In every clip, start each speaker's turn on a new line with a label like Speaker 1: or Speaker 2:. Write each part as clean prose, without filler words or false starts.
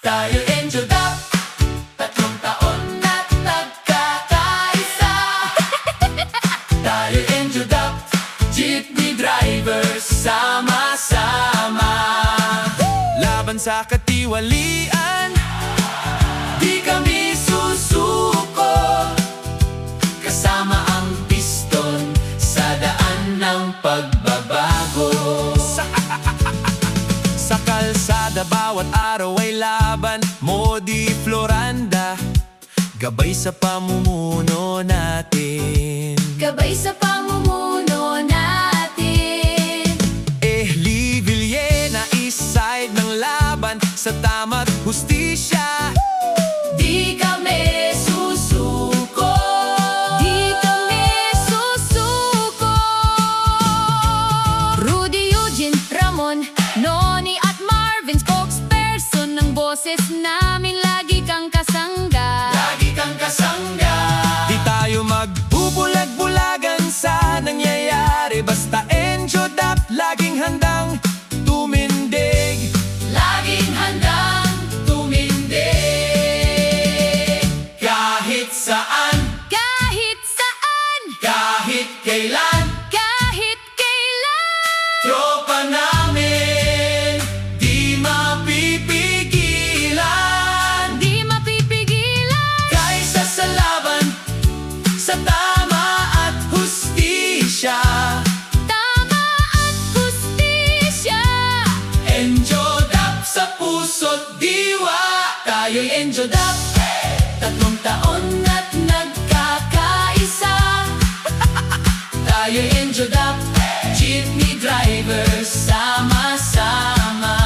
Speaker 1: Tayo Enjodap, 3 taon na't nagkakaisa. Tayo Enjodap, jeepney drivers, sama-sama.
Speaker 2: Laban sa katiwalian,
Speaker 1: Di kami susuko, kasama ang piston sa daan ng pagbabago.
Speaker 2: sa kalsada bawat araw ay laban. Modi Floranda, gabay sa pamumuno natin.
Speaker 3: Gabay sa pamumuno natin.
Speaker 2: Ehli Villena, east side ng laban sa tama't hustisya.
Speaker 1: Di kami susuko,
Speaker 3: Di kami susuko. Rudy, Eugene, Ramon, Noni at Marvin, spokesperson ng boses namin, lagi kang kasangga.
Speaker 1: lagi kang kasangga.
Speaker 2: Di tayo magbubulag-bulagan sa nangyayari. Basta Enjodap, laging handang tumindig.
Speaker 1: Laging handang tumindig. Kahit saan,
Speaker 3: Kahit saan,
Speaker 1: kahit kailan,
Speaker 3: kahit kailan.
Speaker 1: tropa namin, di mapipigilan.
Speaker 3: Di mapipigilan.
Speaker 1: Kaysa sa laban, sa tama at hustisya.
Speaker 3: Tama at hustisya.
Speaker 1: Enjodap sa puso't diwa. Tayo'y Enjodap, 3 taon na't nagkakaisa. Tayo'y Enjodap, jeepney drivers, sama-sama.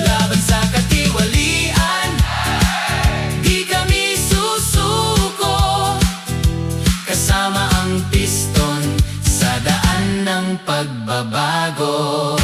Speaker 1: Laban sa katiwalian, di kami susuko, kasama ang piston sa daan ng pagbabago.